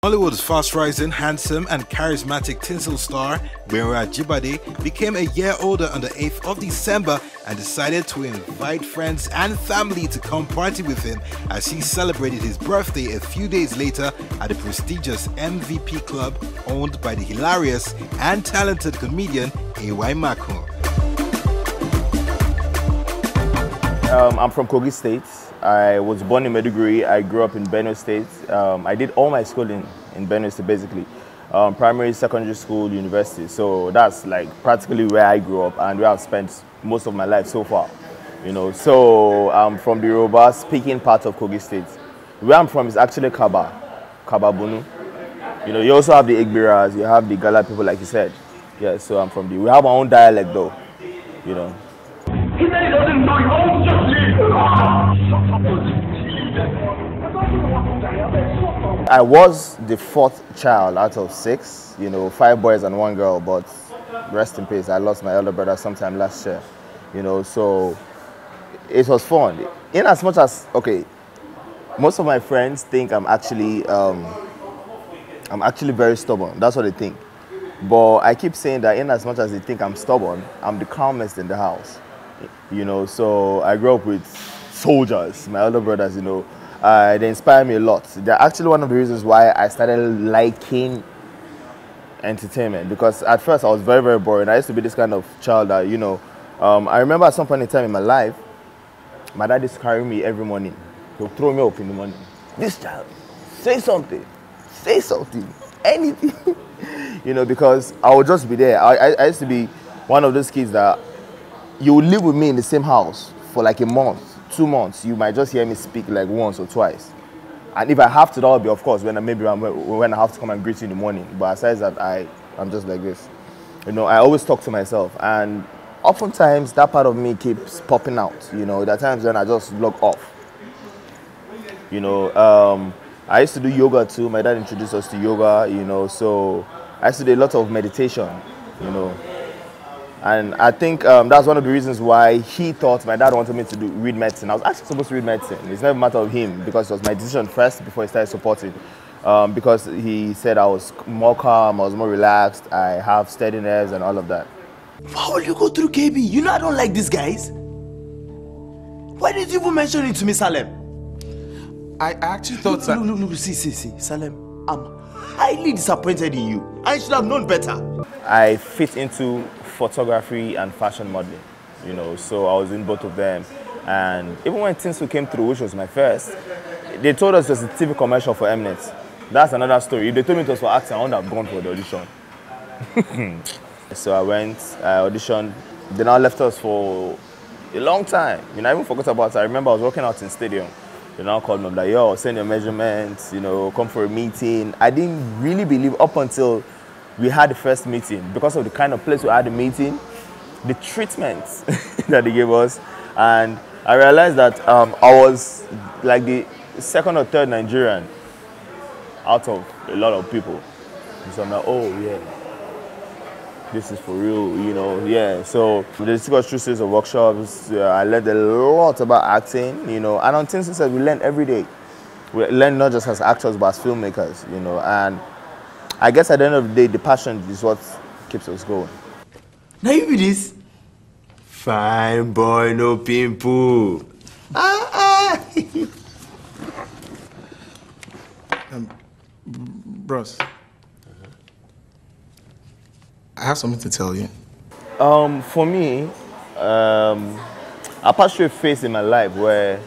Hollywood's fast-rising, handsome and charismatic tinsel star, Gbenro Ajibade, became a year older on the 8th of December and decided to invite friends and family to come party with him as he celebrated his birthday a few days later at the prestigious MVP Club owned by the hilarious and talented comedian A.Y. Mako. I'm from Kogi State. I was born in Maiduguri. I grew up in Gbenro State. I did all my schooling in Gbenro State, basically. Primary, secondary school, university. So that's like practically where I grew up and where I've spent most of my life so far. You know, so I'm from the Yoruba speaking part of Kogi State. Where I'm from is actually Kababunu. You know, you also have the Igbiras, you have the Gala people, like you said. Yeah, so I'm from we have our own dialect though, you know. He doesn't know, I was the 4th child out of 6, you know, 5 boys and 1 girl, but rest in peace, I lost my elder brother sometime last year, you know, so it was fun. In as much as, okay, most of my friends think I'm actually very stubborn, that's what they think. But I keep saying that in as much as they think I'm stubborn, I'm the calmest in the house, you know, so I grew up with soldiers, my elder brothers, you know. They inspire me a lot. They're actually one of the reasons why I started liking entertainment, because at first I was very, very boring. I used to be this kind of child that, you know, I remember at some point in time in my life, my dad used to carry me every morning. He'll throw me up in the morning. This child, say something, anything. You know, because I would just be there. I used to be one of those kids that you would live with me in the same house for like a month, 2 months. You might just hear me speak like once or twice. And if I have to, that will be, of course, when I have to come and greet you in the morning. But aside that, I'm just like this. You know, I always talk to myself. And oftentimes, that part of me keeps popping out. You know, there are times when I just log off. You know, I used to do yoga too. My dad introduced us to yoga, you know, so I used to do a lot of meditation, you know. And I think that's one of the reasons why he thought my dad wanted me to read medicine. I was actually supposed to read medicine. It's never a matter of him, because it was my decision first before he started supporting. Because he said I was more calm, I was more relaxed, I have steady nerves and all of that. Why will you go through KB? You know I don't like these guys. Why did you even mention it to me, Salem? I actually thought that... Look, see, Salem, I'm highly disappointed in you. I should have known better. I fit into photography and fashion modeling, you know, so I was in both of them. And even when Tinsel came through, which was my first, they told us it was a TV commercial for Mnet. That's another story. If they told me it was for acting, I wouldn't have gone for the audition. So I went, I auditioned. They now left us for a long time. You know, I even forgot about it. I remember I was working out in stadium. They now called me like, yo, send your measurements, you know, come for a meeting. I didn't really believe up until we had the first meeting, because of the kind of place we had the meeting, the treatment that they gave us. And I realized that I was like the 2nd or 3rd Nigerian out of a lot of people. So I'm like, oh yeah, this is for real, you know, yeah. So they took us through series of workshops. I learned a lot about acting, you know, and on Tinsel said we learn every day. We learn not just as actors, but as filmmakers, you know, and I guess at the end of the day, the passion is what keeps us going. Now you be this? Fine boy, no pimple. Bros, I have something to tell you. For me, I passed through a phase in my life where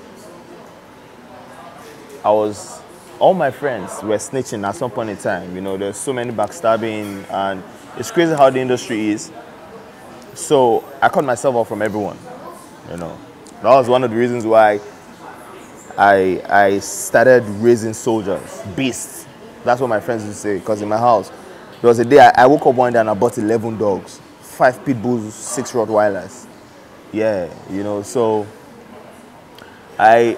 all my friends were snitching at some point in time. You know, there's so many backstabbing, and it's crazy how the industry is. So I cut myself off from everyone, you know. That was one of the reasons why I started raising soldiers, beasts. That's what my friends used to say, because in my house, there was a day I woke up one day and I bought 11 dogs, 5 pit bulls, 6 Rottweilers. Yeah, you know, so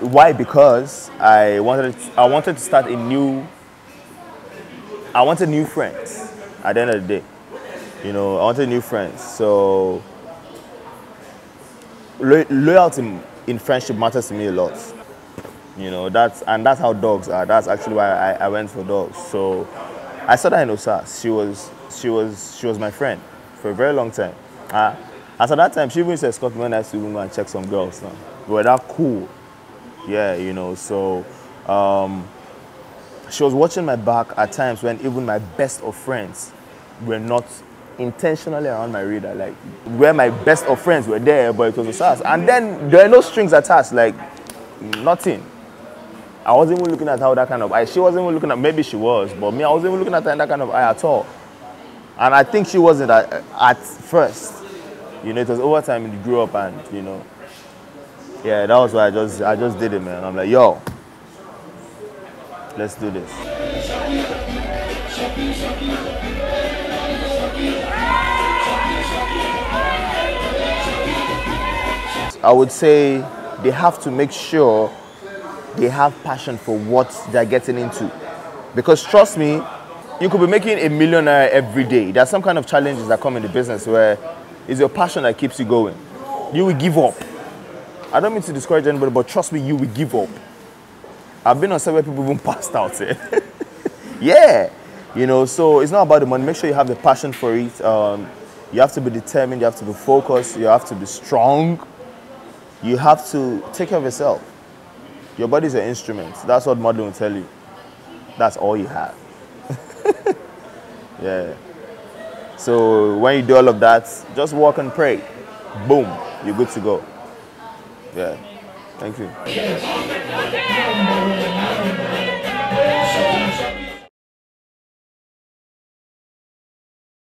why? Because I wanted to start I wanted new friends at the end of the day. You know, I wanted new friends. So loyalty in friendship matters to me a lot. You know, that's how dogs are. That's actually why I went for dogs. So I saw that in Osas. She was my friend for a very long time. As at that time, she even used to escort me when I used to even go and check some girls. Now. We were that cool. Yeah, you know, so she was watching my back at times when even my best of friends were not intentionally around my radar. Like, where my best of friends were there, but it was Osas. And then there are no strings attached, like nothing. I wasn't even looking at her that kind of eye. She wasn't even looking at, maybe she was, but me, I wasn't even looking at her in that kind of eye at all. And I think she wasn't at first. You know, it was over time you grew up and, you know, yeah, that was why I just did it, man. I'm like, yo, let's do this. I would say they have to make sure they have passion for what they're getting into. Because trust me, you could be making $1 million every day. There's some kind of challenges that come in the business where it's your passion that keeps you going. You will give up. I don't mean to discourage anybody, but trust me, you will give up. I've been on several people even passed out here. Yeah, you know, so it's not about the money. Make sure you have the passion for it. You have to be determined, you have to be focused, you have to be strong. You have to take care of yourself. Your body is an instrument. That's what modeling will tell you. That's all you have. Yeah. So when you do all of that, just walk and pray. Boom, you're good to go. Yeah. Thank you.